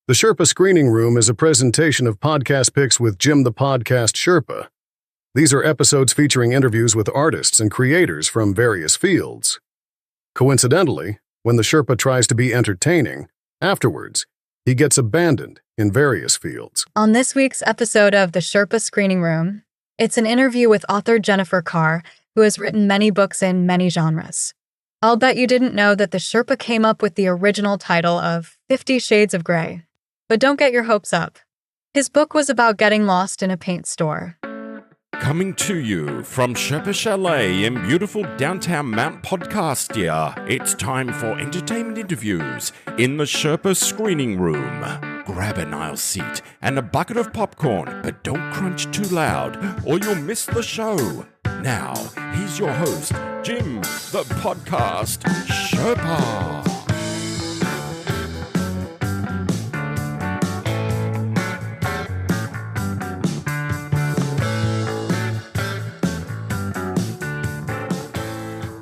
The Sherpa Screening Room is a presentation of podcast picks with Jim the Podcast Sherpa. These are episodes featuring interviews with artists and creators from various fields. Coincidentally, when the Sherpa tries to be entertaining, afterwards, he gets abandoned in various fields. On this week's episode of the Sherpa Screening Room, it's an interview with author Jennifer Carr, who has written many books in many genres. I'll bet you didn't know that the Sherpa came up with the original title of 50 Shades of Grey. But don't get your hopes up. His book was about getting lost in a paint store. Coming to you from Sherpa Chalet in beautiful downtown Mount Podcastia, it's time for entertainment interviews in the Sherpa Screening Room. Grab an aisle seat and a bucket of popcorn, but don't crunch too loud or you'll miss the show. Now, here's your host, Jim, the Podcast Sherpa.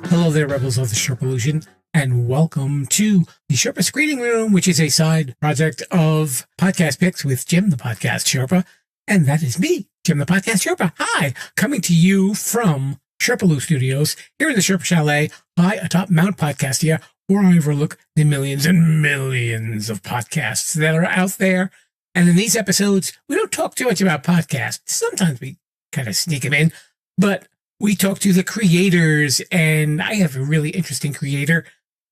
Hello there, Rebels of the Sherpa-lution, and welcome to the Sherpa Screening Room, which is a side project of Podcast Picks with Jim, the Podcast Sherpa, and that is me, Jim, the Podcast Sherpa. Hi, coming to you from Sherpa-lu Studios, here in the Sherpa Chalet, high atop Mount Podcastia, where I overlook the millions and millions of podcasts that are out there. And in these episodes, we don't talk too much about podcasts. Sometimes we kind of sneak them in, but we talk to the creators, and I have a really interesting creator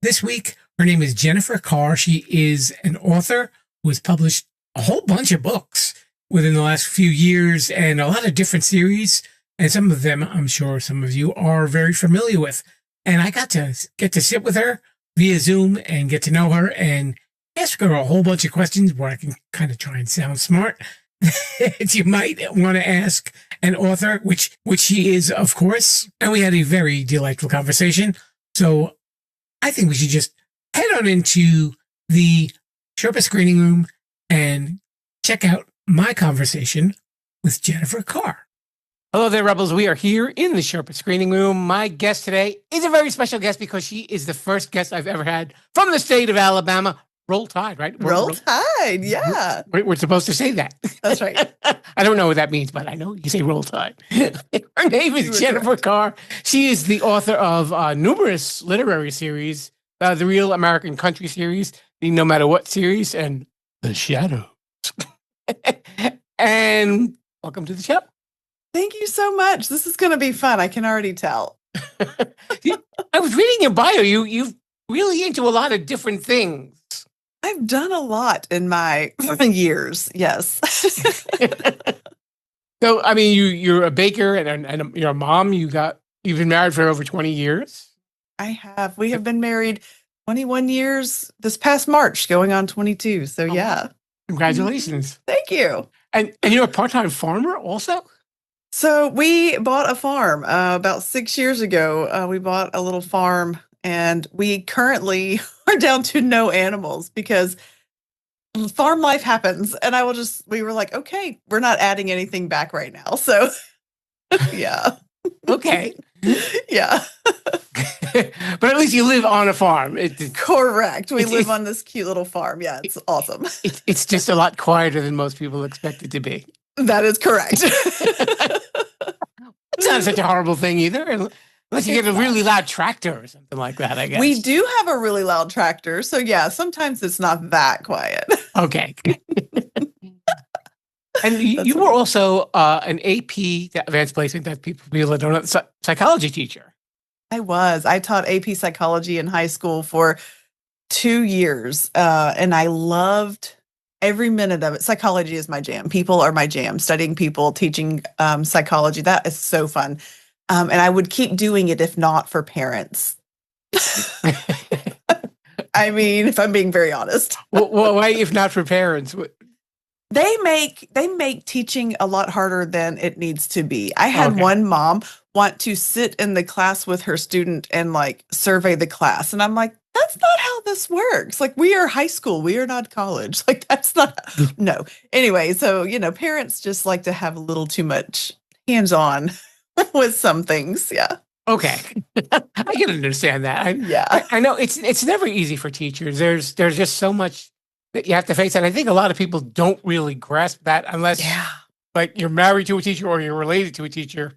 this week. Her name is Jennifer Carr. She is an author who has published a whole bunch of books within the last few years and a lot of different series. And some of them, I'm sure some of you are very familiar with. And I got to sit with her via Zoom and get to know her and ask her a whole bunch of questions where I can kind of try and sound smart that you might want to ask an author, which she is, of course. And we had a very delightful conversation. So I think we should just head on into the Sherpa Screening Room and check out my conversation with Jennifer Carr. Hello there, Rebels. We are here in the Sherpa Screening Room. My guest today is a very special guest because she is the first guest I've ever had from the state of Alabama. Roll Tide, right? Roll Tide, yeah. We're supposed to say that. That's right. I don't know what that means, but I know you say Roll Tide. Her name is Jennifer Carr. She is the author of numerous literary series, the Real American Country series, the No Matter What series, and The Shadows. And welcome to the show. Thank you so much. This is going to be fun. I can already tell. I was reading your bio. You've really into a lot of different things. I've done a lot in my years, yes. So, I mean, you're a baker and you're a mom. You've been married for over 20 years. I have. We have been married 21 years this past March, going on 22. So, yeah. Congratulations. Thank you. And you're a part-time farmer also? So we bought a farm about 6 years ago. We bought a little farm. And we currently are down to no animals because farm life happens. And we were like, okay, we're not adding anything back right now. So, yeah. Okay. Yeah. But at least you live on a farm. Correct. We live on this cute little farm. Yeah, it's awesome. It's just a lot quieter than most people expect it to be. That is correct. It's not such a horrible thing either. Unless you get a really loud tractor or something like that, I guess. We do have a really loud tractor. So, yeah, sometimes it's not that quiet. Okay. And you were also an AP, advanced placement, that people that don't know, psychology teacher. I was. I taught AP psychology in high school for 2 years. And I loved every minute of it. Psychology is my jam. People are my jam. Studying people, teaching psychology. That is so fun. And I would keep doing it if not for parents. I mean, if I'm being very honest. Well, why if not for parents? They make teaching a lot harder than it needs to be. I had one mom want to sit in the class with her student and like survey the class. And I'm like, that's not how this works. Like, we are high school. We are not college. Like, that's not, no. Anyway, so, parents just like to have a little too much hands-on with some things. Yeah. Okay. I can understand that. Yeah. I know it's never easy for teachers. There's just so much that you have to face. And I think a lot of people don't really grasp that unless like you're married to a teacher or you're related to a teacher.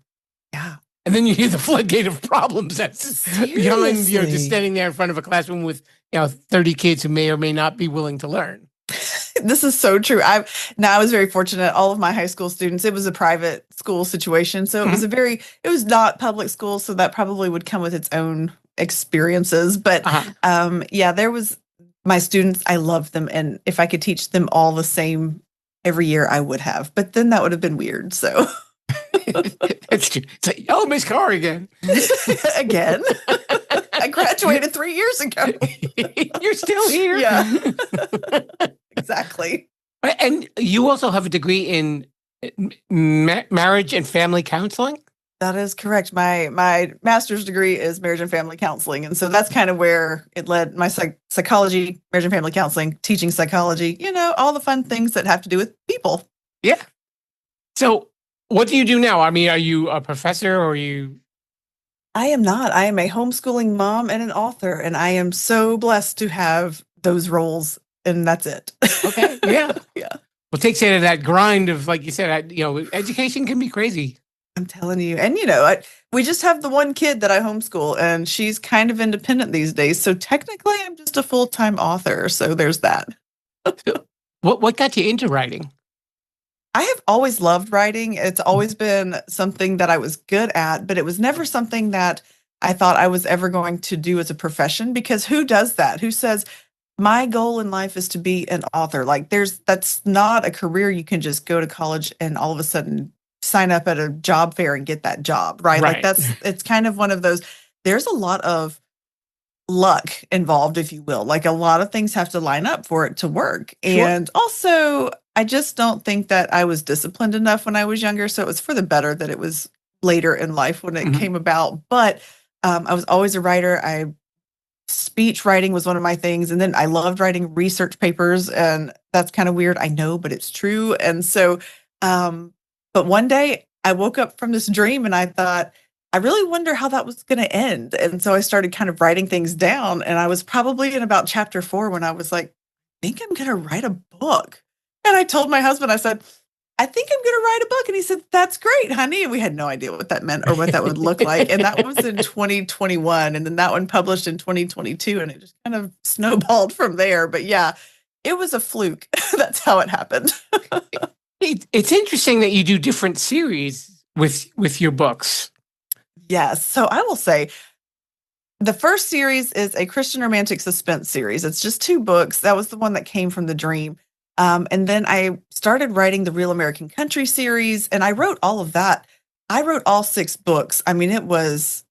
Yeah. And then you hear the floodgate of problems that's behind, Seriously. just standing there in front of a classroom with, 30 kids who may or may not be willing to learn. This is so true. I was very fortunate. All of my high school students, it was a private school situation. So it was it was not public school. So that probably would come with its own experiences. But there was my students, I loved them. And if I could teach them all the same every year, I would have. But then that would have been weird. So It's true. It's like, oh, Miss Carr again. again, I graduated 3 years ago. You're still here. Yeah, exactly. And you also have a degree in marriage and family counseling? That is correct. My master's degree is marriage and family counseling. And so that's kind of where it led my psychology, marriage and family counseling, teaching psychology, all the fun things that have to do with people. Yeah. So what do you do now? I mean, are you a professor or are you? I am not. I am a homeschooling mom and an author, and I am so blessed to have those roles, and that's it. Okay. Yeah. Yeah. Well, it takes you to that grind of, like you said, education can be crazy. I'm telling you. And, we just have the one kid that I homeschool, and she's kind of independent these days. So technically, I'm just a full-time author. So there's that. What got you into writing? I have always loved writing. It's always been something that I was good at, but it was never something that I thought I was ever going to do as a profession, because who does that? Who says, my goal in life is to be an author? Like that's not a career you can just go to college and all of a sudden sign up at a job fair and get that job, right? Like it's kind of one of those, there's a lot of luck involved, if you will. Like a lot of things have to line up for it to work. Sure. And also, I just don't think that I was disciplined enough when I was younger. So it was for the better that it was later in life when it came about. But I was always a writer. Speech writing was one of my things. And then I loved writing research papers. And that's kind of weird, I know, but it's true. And so, but one day I woke up from this dream and I thought, I really wonder how that was going to end. And so I started kind of writing things down. And I was probably in about chapter 4 when I was like, I think I'm going to write a book. And I told my husband, I said, I think I'm going to write a book. And he said, that's great, honey. And we had no idea what that meant or what that would look like. And that was in 2021. And then that one published in 2022. And it just kind of snowballed from there. But yeah, it was a fluke. That's how it happened. It's interesting that you do different series with your books. Yes. So I will say the first series is a Christian romantic suspense series. It's just 2 books. That was the one that came from the dream. And then I started writing the Real American Country series, and I wrote all of that. I wrote all 6 books. I mean, it was,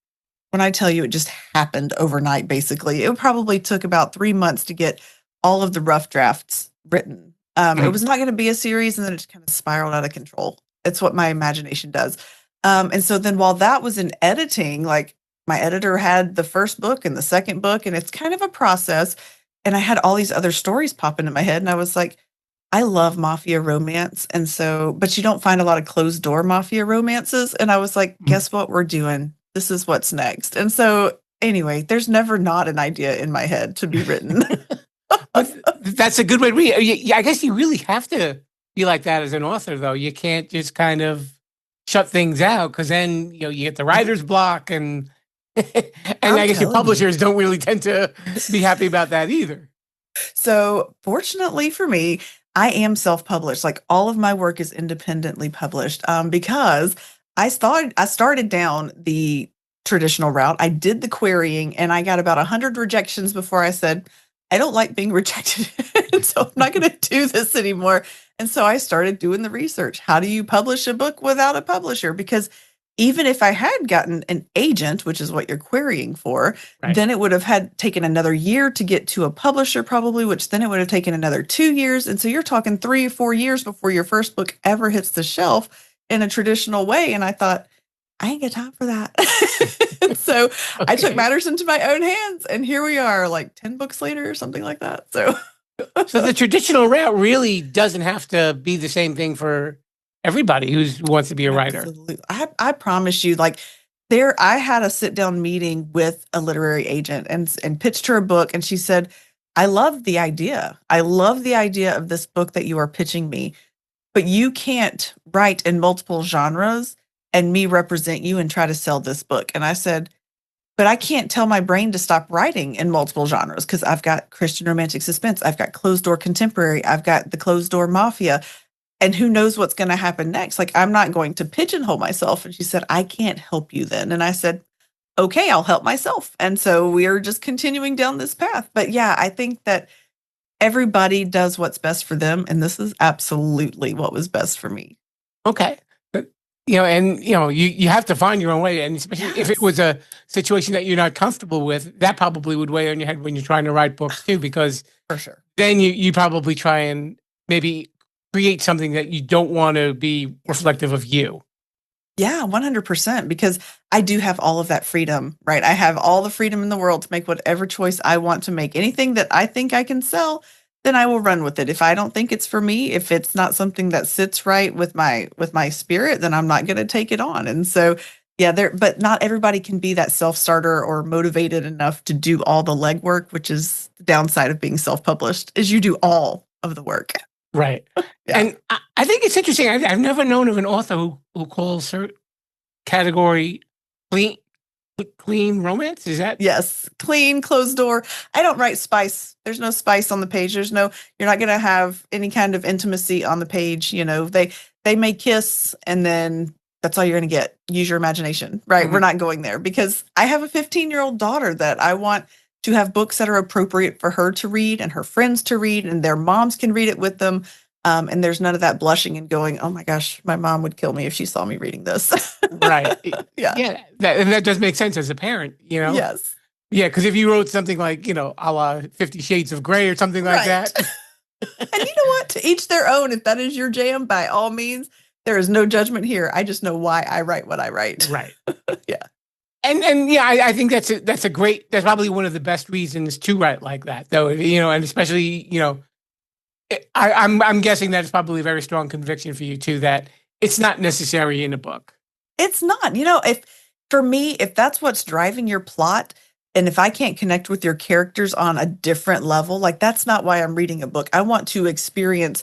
when I tell you, it just happened overnight, basically. It probably took about 3 months to get all of the rough drafts written. It was not going to be a series, and then it just kind of spiraled out of control. It's what my imagination does. And so then while that was in editing, like my editor had the first book and the second book, and it's kind of a process. And I had all these other stories pop into my head. And I was like, I love mafia romance. And so, but you don't find a lot of closed door mafia romances. And I was like, guess what we're doing? This is what's next. And so anyway, there's never not an idea in my head to be written. That's a good way to read it. I guess you really have to be like that as an author, though. You can't just kind of shut things out, because then you get the writer's block, and I guess your publishers don't really tend to be happy about that either. So fortunately for me, I am self-published. Like all of my work is independently published because I started down the traditional route. I did the querying, and I got about 100 rejections before I said, I don't like being rejected, and so I'm not going to do this anymore. And so I started doing the research. How do you publish a book without a publisher? Because even if I had gotten an agent, which is what you're querying for, then it would have taken another year to get to a publisher probably, which then it would have taken another 2 years. And so you're talking 3 or 4 years before your first book ever hits the shelf in a traditional way. And I thought, I ain't got time for that. So I took matters into my own hands, and here we are, like 10 books later or something like that. So the traditional route really doesn't have to be the same thing for everybody who wants to be a writer. Absolutely. I promise you, like I had a sit down meeting with a literary agent and pitched her a book. And she said, I love the idea. I love the idea of this book that you are pitching me, but you can't write in multiple genres and me represent you and try to sell this book. And I said, but I can't tell my brain to stop writing in multiple genres because I've got Christian romantic suspense. I've got closed door contemporary. I've got the closed door mafia. And who knows what's going to happen next? Like, I'm not going to pigeonhole myself. And she said, I can't help you then. And I said, okay, I'll help myself. And so we're just continuing down this path. But yeah, I think that everybody does what's best for them. And this is absolutely what was best for me. Okay. But, you have to find your own way. And especially if it was a situation that you're not comfortable with, that probably would weigh on your head when you're trying to write books too, because for sure, then you probably try and maybe create something that you don't want to be reflective of you. Yeah, 100%, because I do have all of that freedom, right? I have all the freedom in the world to make whatever choice I want to make. Anything that I think I can sell, then I will run with it. If I don't think it's for me, if it's not something that sits right with my spirit, then I'm not going to take it on. And so, yeah, but not everybody can be that self-starter or motivated enough to do all the legwork, which is the downside of being self-published, is you do all of the work. Right. Yeah. And I think it's interesting. I've never known of an author who calls her category clean romance. Is that? Yes. Clean, closed door. I don't write spice. There's no spice on the page. You're not going to have any kind of intimacy on the page. They may kiss and then that's all you're going to get. Use your imagination, right? Mm-hmm. We're not going there because I have a 15-year-old daughter that I want to have books that are appropriate for her to read and her friends to read, and their moms can read it with them. And there's none of that blushing and going, oh my gosh, my mom would kill me if she saw me reading this. Right. Yeah. Yeah. That does make sense as a parent, Yes. Yeah. Because if you wrote something like, a la 50 Shades of Grey or something like that. And you know what? To each their own. If that is your jam, by all means, there is no judgment here. I just know why I write what I write. Right. Yeah. And yeah, I think that's probably one of the best reasons to write like that, though. And especially, I'm guessing that it's probably a very strong conviction for you too that it's not necessary in a book. It's not. If that's what's driving your plot, and if I can't connect with your characters on a different level, like that's not why I'm reading a book. I want to experience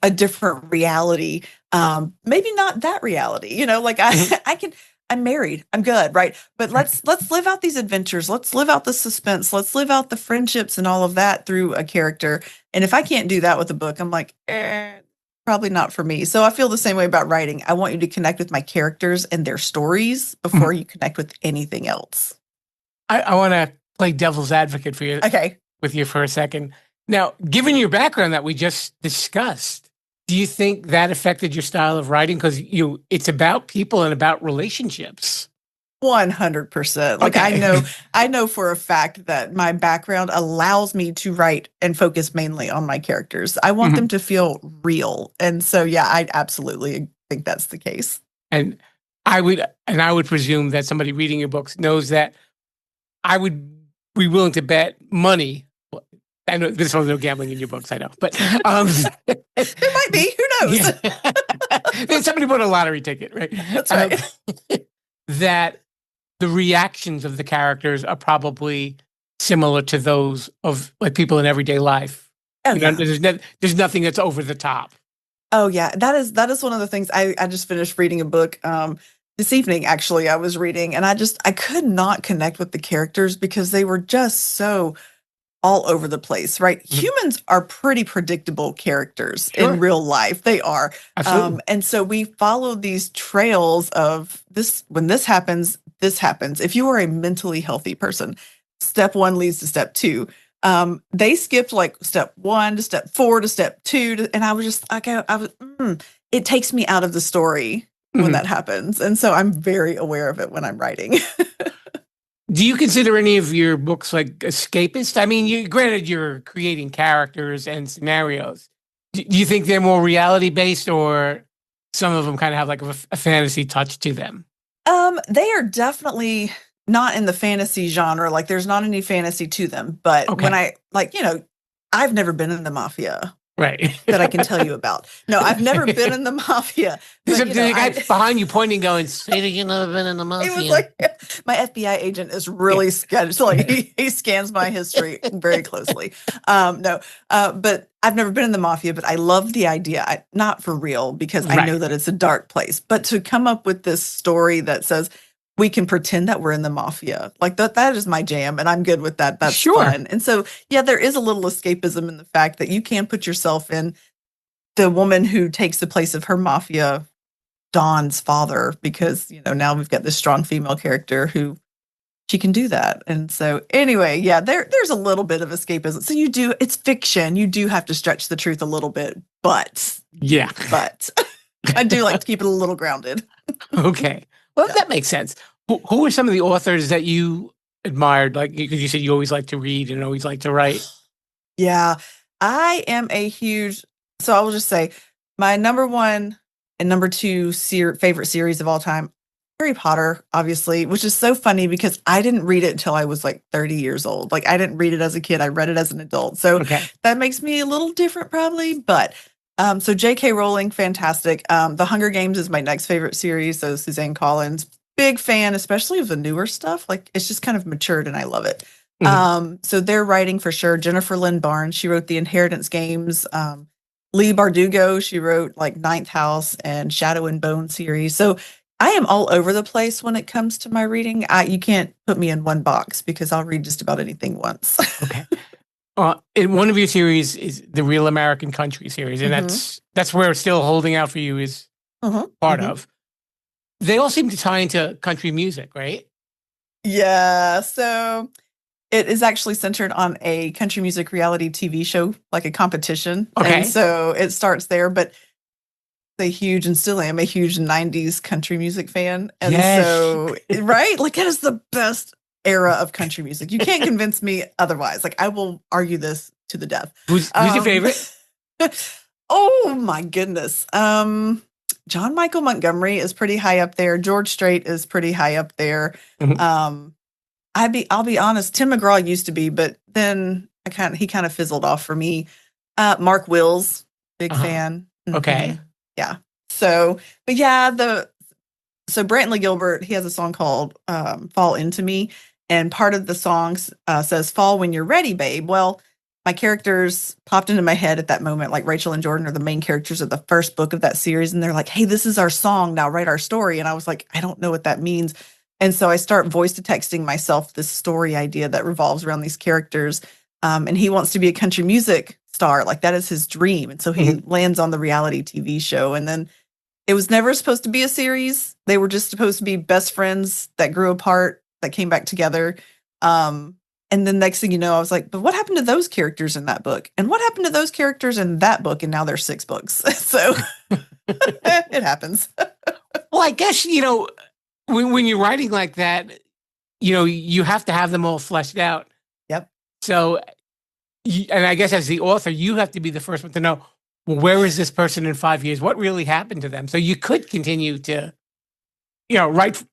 a different reality. Maybe not that reality. I can. I'm married. I'm good, right? But let's live out these adventures. Let's live out the suspense. Let's live out the friendships and all of that through a character. And if I can't do that with a book, I'm like, probably not for me. So I feel the same way about writing. I want you to connect with my characters and their stories before you connect with anything else. I want to play devil's advocate for you. Okay. With you for a second. Now, given your background that we just discussed, do you think that affected your style of writing? Because it's about people and about relationships. 100%. Like okay. I know for a fact that my background allows me to write and focus mainly on my characters. I want them to feel real. And so, yeah, I absolutely think that's the case. And I would presume that somebody reading your books knows that I would be willing to bet money. I know there's no gambling in your books, I know, but there might be. Who knows? Yeah. Somebody bought a lottery ticket, right? That's right. That the reactions of the characters are probably similar to those of like people in everyday life. Oh, yeah. There's nothing that's over the top. Oh yeah, that is one of the things. I just finished reading a book this evening. Actually, I was reading, and I could not connect with the characters because they were just so all over the place, right? Mm-hmm. Humans are pretty predictable characters in real life. They are. Absolutely. And so we follow these trails of this. When this happens, this happens. If you are a mentally healthy person, step 1 leads to step 2. They skipped like step 1 to step 4 to step 2. And I was just like, it takes me out of the story when that happens. And so I'm very aware of it when I'm writing. Do you consider any of your books like escapist? I mean, granted you're creating characters and scenarios. Do you think they're more reality-based or some of them kind of have like a fantasy touch to them? They are definitely not in the fantasy genre. Like there's not any fantasy to them. But when I've never been in the mafia. Right. that I can tell you about. No, I've never been in the mafia. There's But, a guy behind you pointing, going, "Say that you've never been in the mafia." it was like my FBI agent is really sketched. So like he scans my history very closely. No, but I've never been in the mafia, but I love the idea. Not for real, because I know that it's a dark place, but to come up with this story that says we can pretend that we're in the mafia, like that is my jam, and I'm good with that. That's fun. And so, yeah, there is a little escapism in the fact that you can put yourself in the woman who takes the place of her mafia Don's father, because, now we've got this strong female character who she can do that. And so anyway, yeah, there's a little bit of escapism. So it's fiction. You do have to stretch the truth a little bit, but I do like to keep it a little grounded. Okay. Well, that makes sense. Who are some of the authors that you admired? Like, because you said you always like to read and always like to write. Yeah, I am so I will just say my number one and number two favorite series of all time, Harry Potter, obviously, which is so funny because I didn't read it until I was like 30 years old. Like, I didn't read it as a kid. I read it as an adult. So that makes me a little different probably. But so J.K. Rowling, fantastic. The Hunger Games is my next favorite series. So Suzanne Collins, big fan, especially of the newer stuff. Like, it's just kind of matured and I love it. So they're writing for sure. Jennifer Lynn Barnes, she wrote the Inheritance Games. Leigh Bardugo, she wrote like Ninth House and Shadow and Bone series. So I am all over the place when it comes to my reading. You can't put me in one box because I'll read just about anything once. Okay. One of your series is the Real American Country series, and that's where Still Holding Out for You is part of. They all seem to tie into country music, right? Yeah. So it is actually centered on a country music reality TV show, like a competition. Okay. And so it starts there, but still am a huge 90s country music fan. And so, right? Like, that is the best era of country music. You can't convince me otherwise. Like, I will argue this to the death. Who's your favorite? Oh my goodness. John Michael Montgomery is pretty high up there. George Strait is pretty high up there. I'll be honest, Tim McGraw used to be, but then he kind of fizzled off for me. Mark Wills, big fan. Okay. Yeah. So, but yeah, so Brantley Gilbert, he has a song called Fall Into Me. And part of the song says, "Fall when you're ready, babe." Well, my characters popped into my head at that moment. Like, Rachel and Jordan are the main characters of the first book of that series. And they're like, "Hey, this is our song. Now write our story." And I was like, I don't know what that means. And so I start voice to texting myself this story idea that revolves around these characters. And he wants to be a country music star. Like, that is his dream. And so he lands on the reality TV show. And then it was never supposed to be a series. They were just supposed to be best friends that grew apart, that came back together. And then next thing you know, I was like, but what happened to those characters in that book? And what happened to those characters in that book? And now there's 6 books. So it happens. Well, I guess, when you're writing like that, you have to have them all fleshed out. Yep. So, and I guess as the author, you have to be the first one to know, well, where is this person in 5 years? What really happened to them? So you could continue to, write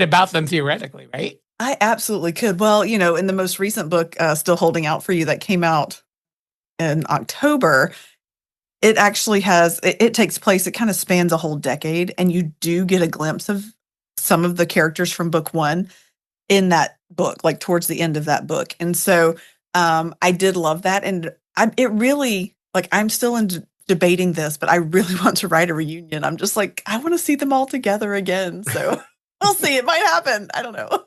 about them theoretically, right? I absolutely could. Well, in the most recent book, Still Holding Out for You, that came out in October, it actually it takes place, it kind of spans a whole decade, and you do get a glimpse of some of the characters from book 1 in that book, like towards the end of that book. And so I did love that. And it really, like, I'm still debating this, but I really want to write a reunion. I'm just like, I want to see them all together again. So we'll see. It might happen. I don't know.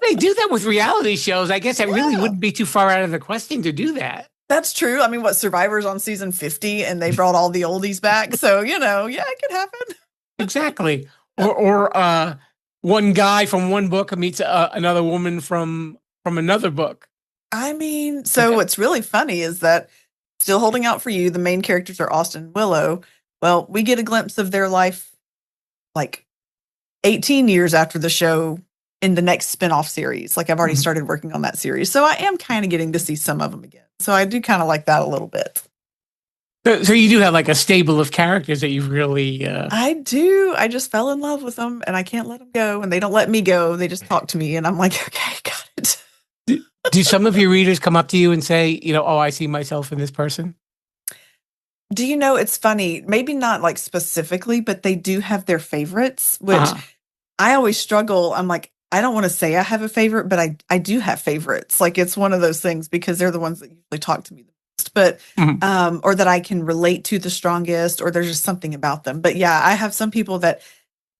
They do that with reality shows. I guess it really wouldn't be too far out of the question to do that. That's true. I mean, Survivor's on season 50 and they brought all the oldies back. So, yeah, it could happen. Exactly. Or one guy from one book meets another woman from another book. I mean, so what's really funny is that Still Holding Out for You, the main characters are Austin and Willow. Well, we get a glimpse of their life like 18 years after the show in the next spinoff series. Like, I've already started working on that series. So I am kind of getting to see some of them again. So I do kind of like that a little bit. So you do have like a stable of characters that you've really... I do. I just fell in love with them and I can't let them go. And they don't let me go. They just talk to me and I'm like, okay, got it. Do some of your readers come up to you and say, I see myself in this person? Do you know, it's funny, maybe not like specifically, but they do have their favorites, which I always struggle. I'm like, I don't want to say I have a favorite, but I do have favorites. Like it's one of those things because they're the ones that usually talk to me the most, but or that I can relate to the strongest, or there's just something about them. But yeah, I have some people that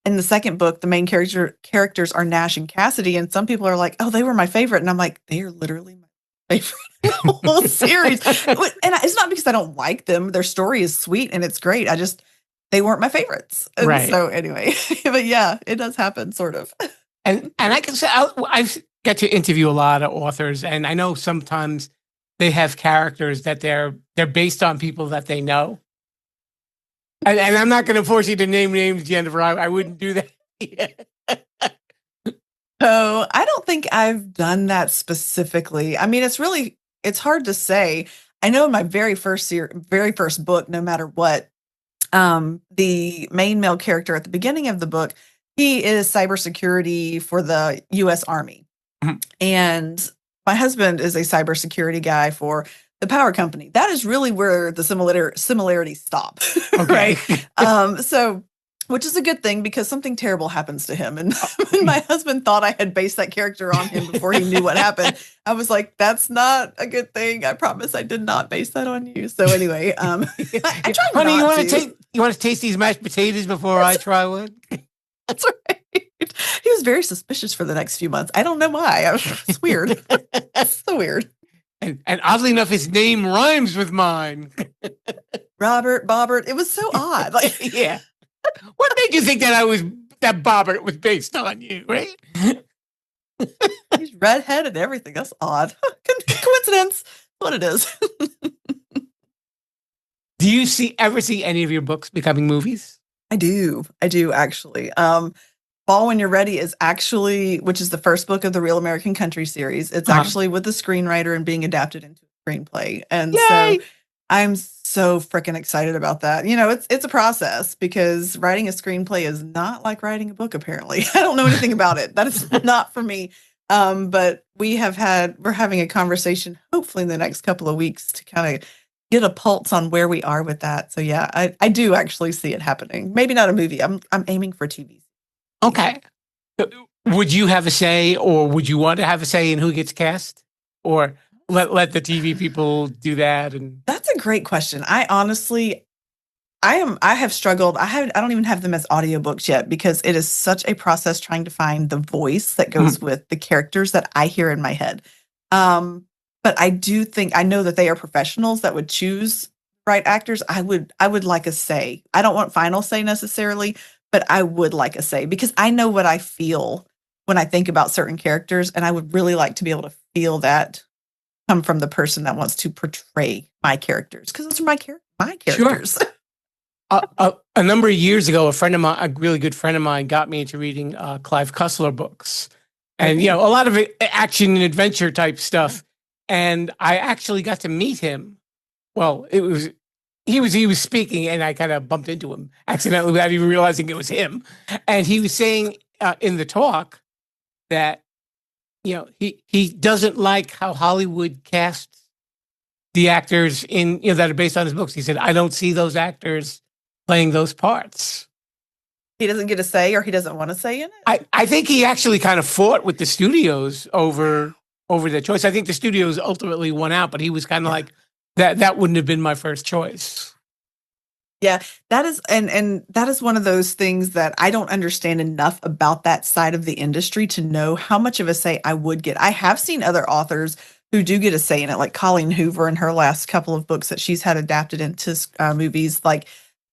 in the second book, the main characters are Nash and Cassidy, and some people are like, oh, they were my favorite. And I'm like, they are literally my favorite in the whole series. And it's not because I don't like them. Their story is sweet and it's great. They weren't my favorites. And Right. so anyway, but yeah, it does happen sort of. And I can say I've get to interview a lot of authors, and I know sometimes they have characters that they're based on people that they know. And I'm not going to force you to name names, Jennifer. I wouldn't do that. So I don't think I've done that specifically. I mean, it's hard to say. I know in my very first book, no matter what, the main male character at the beginning of the book, he is cybersecurity for the U.S. Army. And my husband is a cybersecurity guy for the power company. That is really where the similarities stop. Okay. Right. So, which is a good thing because something terrible happens to him. And my husband thought I had based that character on him before he knew what happened. I was like, that's not a good thing. I promise I did not base that on you. So anyway, I tried Honey, not you want to taste these mashed potatoes before I try one? That's right. He was very suspicious for the next few months. I don't know why. It's weird. It's so weird. And oddly enough, his name rhymes with mine. Robert, Bobbert. It was so odd. Like, Yeah. What made you think that Bobbert was based on you, right? he's redhead and everything. That's odd. Coincidence. What it is. Do you ever see any of your books becoming movies? I do actually. Fall When You're Ready is actually, which is the first book of the Real American Country series. It's actually with the screenwriter and being adapted into a screenplay. And Yay! so I'm so freaking excited about that. You know, it's a process because writing a screenplay is not like writing a book, apparently. I don't know anything about it. That is not for me. But we're having a conversation, hopefully in the next couple of weeks, to kind of get a pulse on where we are with that. So yeah, I do actually see it happening. Maybe not a movie. I'm aiming for TV. Okay. Would you have a say, or would you want to have a say in who gets cast, or let the TV people do that? And that's a great question. I honestly, I have struggled. I don't even have them as audiobooks yet because it is such a process trying to find the voice that goes with the characters that I hear in my head. But I do think I know that they are professionals that would choose right actors. I would like a say. I don't want final say necessarily, but I would like a say because I know what I feel when I think about certain characters, and I would really like to be able to feel that come from the person that wants to portray my characters because those are my characters. Sure. A number of years ago, a really good friend of mine, got me into reading Clive Cussler books, and a lot of action and adventure type stuff. And I actually got to meet him. Well, he was speaking, and I kind of bumped into him accidentally without even realizing it was him. And he was saying in the talk that he doesn't like how Hollywood casts the actors in that are based on his books. He said, I don't see those actors playing those parts. He doesn't get a say, or he doesn't want to say in it? I think he actually kind of fought with the studios over the choice. I think the studios ultimately won out, but he was kind of like, that wouldn't have been my first choice. Yeah, that is, and that is one of those things that I don't understand enough about that side of the industry to know how much of a say I would get. I have seen other authors who do get a say in it, like Colleen Hoover in her last couple of books that she's had adapted into movies. Like,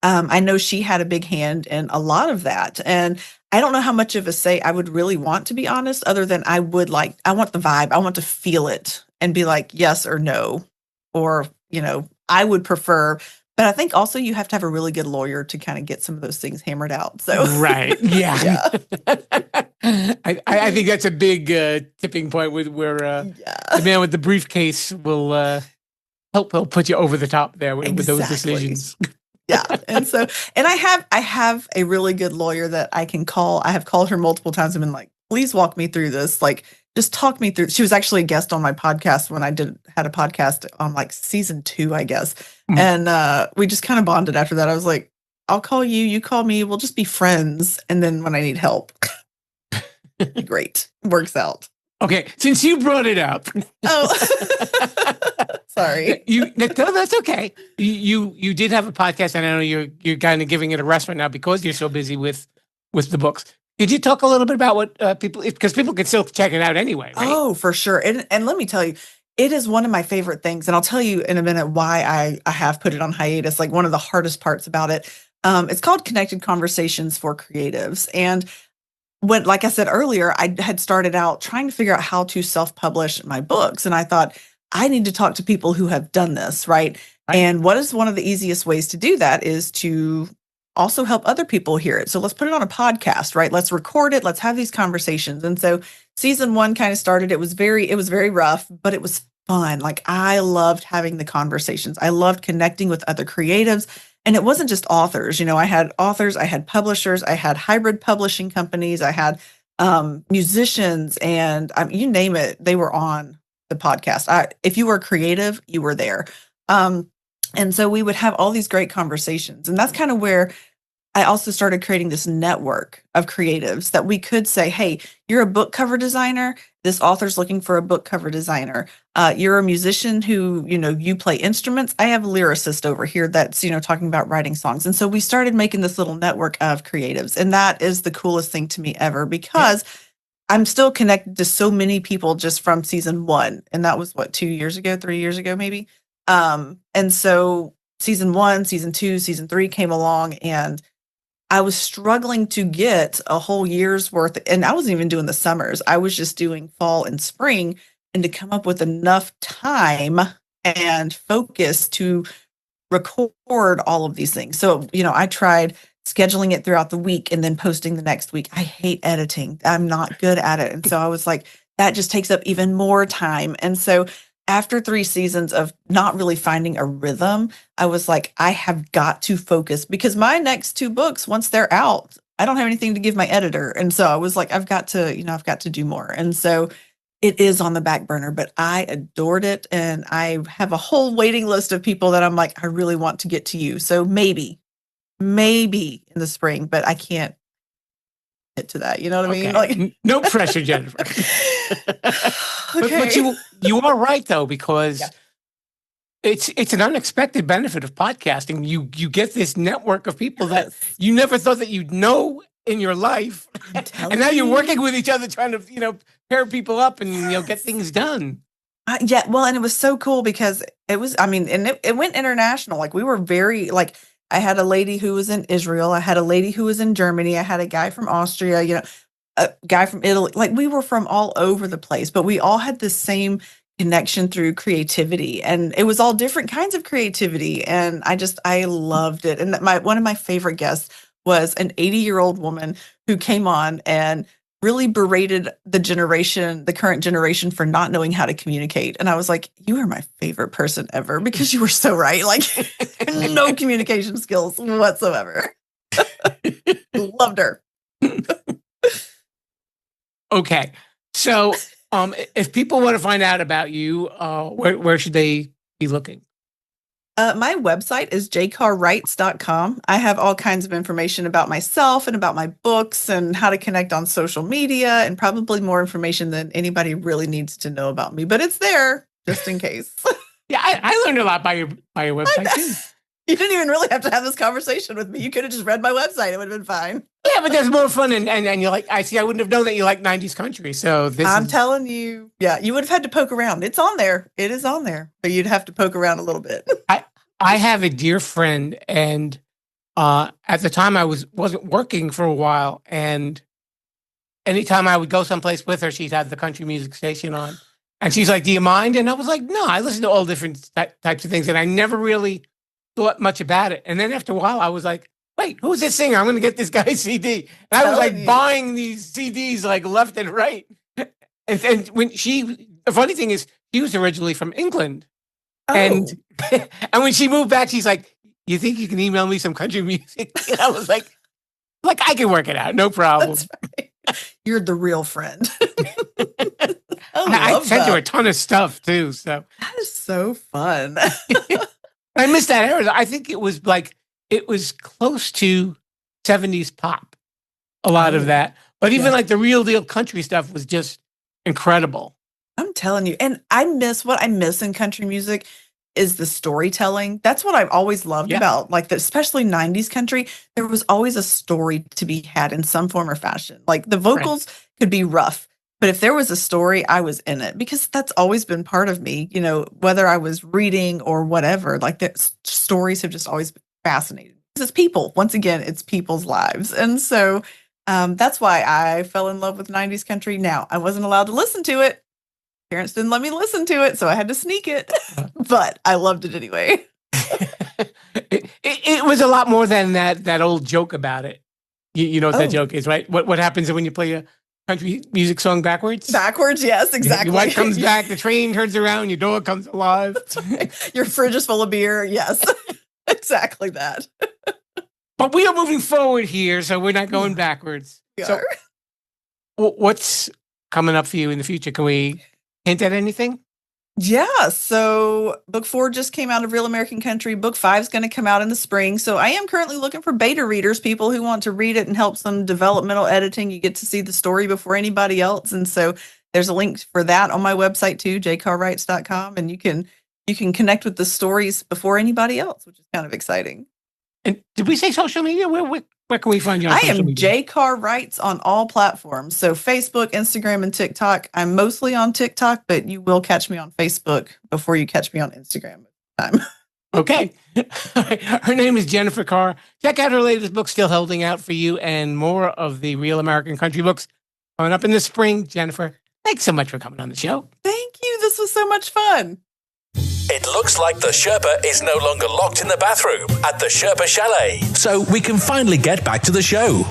I know she had a big hand in a lot of that. And I don't know how much of a say I would really want, to be honest, other than I want the vibe. I want to feel it and be like, yes or no, or, I would prefer. But I think also you have to have a really good lawyer to kind of get some of those things hammered out. So right. Yeah. I think that's a big tipping point where the man with the briefcase will help put you over the top there with those decisions. Yeah. And I have a really good lawyer that I can call. I have called her multiple times and been like, please walk me through this. Like, just talk me through. She was actually a guest on my podcast when I had a podcast on like season 2, I guess. And we just kind of bonded after that. I was like, I'll call you, you call me, we'll just be friends. And then when I need help, great, works out. Okay, since you brought it up. Oh, sorry. No, that's okay. You did have a podcast, and I know you're kind of giving it a rest right now because you're so busy with the books. Did you talk a little bit about what people, because people can still check it out anyway, right? Oh, for sure. And let me tell you, it is one of my favorite things. And I'll tell you in a minute why I have put it on hiatus, like one of the hardest parts about it. It's called Connected Conversations for Creatives. And when, like I said earlier, I had started out trying to figure out how to self-publish my books. And I thought, I need to talk to people who have done this, right? And what is one of the easiest ways to do that is to also help other people hear it. So let's put it on a podcast, right? Let's record it. Let's have these conversations. And so season 1 kind of started. It was very rough, but it was fun. Like I loved having the conversations. I loved connecting with other creatives. And it wasn't just authors. You know, I had authors, I had publishers, I had hybrid publishing companies, I had musicians, and you name it, they were on the podcast. If you were creative, you were there. And so we would have all these great conversations. And that's kind of where I also started creating this network of creatives that we could say, hey, you're a book cover designer. This author's looking for a book cover designer. You're a musician who, you play instruments. I have a lyricist over here that's, talking about writing songs. And so we started making this little network of creatives. And that is the coolest thing to me ever because I'm still connected to so many people just from season 1. And that was 3 years ago, maybe. And so season 1, season 2, season 3 came along and I was struggling to get a whole year's worth, and I wasn't even doing the summers. I was just doing fall and spring, and to come up with enough time and focus to record all of these things. So, I tried scheduling it throughout the week and then posting the next week. I hate editing. I'm not good at it. And so I was like, that just takes up even more time. And so after 3 seasons of not really finding a rhythm, I was like, I have got to focus because my next 2 books, once they're out, I don't have anything to give my editor. And so I was like, I've got to do more. And so it is on the back burner, but I adored it. And I have a whole waiting list of people that I'm like, I really want to get to you. So maybe in the spring, but I can't get to that. You know what I mean? Like, no pressure, Jennifer. Okay. But you are right though, because it's an unexpected benefit of podcasting. You get this network of people that you never thought that you'd know in your life, and now you're working with each other, trying to pair people up and get things done. Well, and it was so cool because it was. And it went international. Like we were very like. I had a lady who was in Israel. I had a lady who was in Germany. I had a guy from Austria. A guy from Italy. Like we were from all over the place, but we all had the same connection through creativity, and it was all different kinds of creativity. And I loved it. And one of my favorite guests was an 80-year-old woman who came on and really berated the current generation for not knowing how to communicate. And I was like, you are my favorite person ever because you were so right. Like no communication skills whatsoever. Loved her. Okay. So if people want to find out about you, where should they be looking? My website is jcarwrites.com. I have all kinds of information about myself and about my books and how to connect on social media and probably more information than anybody really needs to know about me, but it's there just in case. Yeah, I learned a lot by your website too. You didn't even really have to have this conversation with me. You could have just read my website. It would have been fine. Yeah, but there's more fun. And you're like, I wouldn't have known that you like 90s country. So I'm telling you. Yeah, you would have had to poke around. It's on there. It is on there. But you'd have to poke around a little bit. I have a dear friend. And at the time I wasn't working for a while. And anytime I would go someplace with her, she'd have the country music station on. And she's like, do you mind? And I was like, no, I listen to all different types of things. And I never really thought much about it. And then after a while, I was like, wait, who's this singer? I'm going to get this guy's CD. And I was like buying these CDs like left and right. And when the funny thing is, she was originally from England. Oh. And when she moved back, she's like, you think you can email me some country music? And I was like, I can work it out. No problem. That's right. You're the real friend. I love sent that. her a ton of stuff too. So That is so fun. I missed that era. I think it was close to 70s pop, a lot of that. But even like the real deal country stuff was just incredible. I'm telling you. And what I miss in country music is the storytelling. That's what I've always loved about especially 90s country. There was always a story to be had in some form or fashion. Like the vocals could be rough, but if there was a story, I was in it because that's always been part of me, whether I was reading or whatever, like the stories have just always been fascinating. It's people. Once again, it's people's lives. And so that's why I fell in love with 90s country. Now, I wasn't allowed to listen to it. Parents didn't let me listen to it, so I had to sneak it. But I loved it anyway. It was a lot more than that old joke about it. You know what that joke is, right? What happens when you play a country music song backwards? Backwards, yes, exactly. Your wife comes back, the train turns around, your dog comes alive. Right. Your fridge is full of beer, yes. Exactly that. But we are moving forward here, so we're not going backwards. So, what's coming up for you in the future? Can we hint at anything? Yeah, so book 4 just came out of Real American Country. Book 5 is going to come out in the spring. So I am currently looking for beta readers, people who want to read it and help some developmental editing. You get to see the story before anybody else. And so there's a link for that on my website too, jcarwrites.com. And you can connect with the stories before anybody else, which is kind of exciting. And did we say social media? Where can we find you on social media? I am Carr Writes on all platforms. So Facebook, Instagram, and TikTok. I'm mostly on TikTok, but you will catch me on Facebook before you catch me on Instagram. Okay. Her name is Jennifer Carr. Check out her latest book, Still Holding Out for You, and more of the Real American Country books coming up in the spring. Jennifer, thanks so much for coming on the show. Thank you. This was so much fun. It looks like the Sherpa is no longer locked in the bathroom at the Sherpa Chalet, so we can finally get back to the show.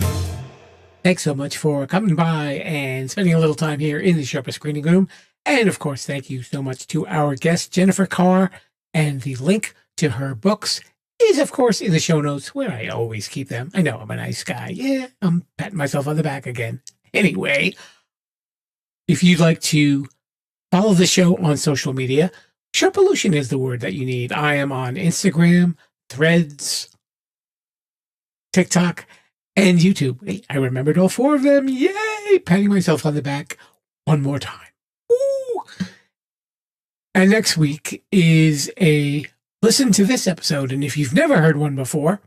Thanks so much for coming by and spending a little time here in the Sherpa screening room. And of course, thank you so much to our guest, Jennifer Carr. And the link to her books is, of course, in the show notes where I always keep them. I know I'm a nice guy. Yeah, I'm patting myself on the back again. Anyway, if you'd like to follow the show on social media, Sherpa-lution is the word that you need. I am on Instagram, Threads, TikTok, and YouTube. Wait, I remembered all 4 of them. Yay! Patting myself on the back one more time. Woo! And next week is a listen to this episode. And if you've never heard one before,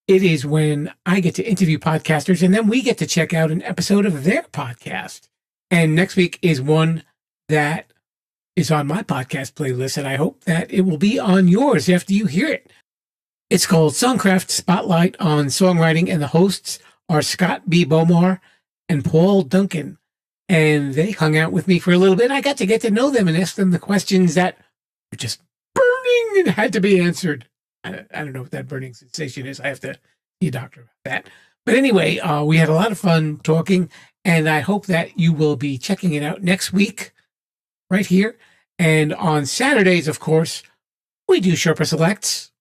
it is when I get to interview podcasters and then we get to check out an episode of their podcast. And next week is one that is on my podcast playlist, and I hope that it will be on yours after you hear it. It's called Songcraft Spotlight on Songwriting, and the hosts are Scott B. Bomar and Paul Duncan. And they hung out with me for a little bit. I got to get to know them and ask them the questions that were just burning and had to be answered. I don't know what that burning sensation is. I have to see a doctor about that. But anyway, we had a lot of fun talking, and I hope that you will be checking it out next week right here. And on Saturdays, of course, we do Sherpa Selects.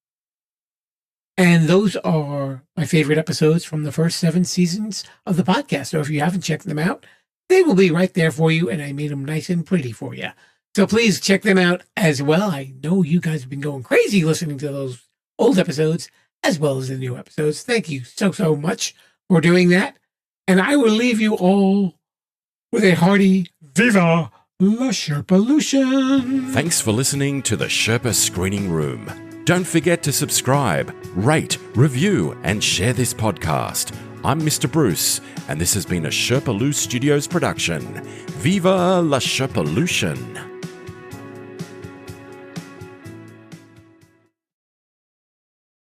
And those are my favorite episodes from the first 7 seasons of the podcast. So if you haven't checked them out, they will be right there for you. And I made them nice and pretty for you. So please check them out as well. I know you guys have been going crazy listening to those old episodes as well as the new episodes. Thank you so much for doing that. And I will leave you all with a hearty Viva La Sherpa-lution. Thanks for listening to the Sherpa Screening Room. Don't forget to subscribe, rate, review, and share this podcast. I'm Mr. Bruce, and this has been a Sherpa-lu Studios production. Viva La Sherpa-lution.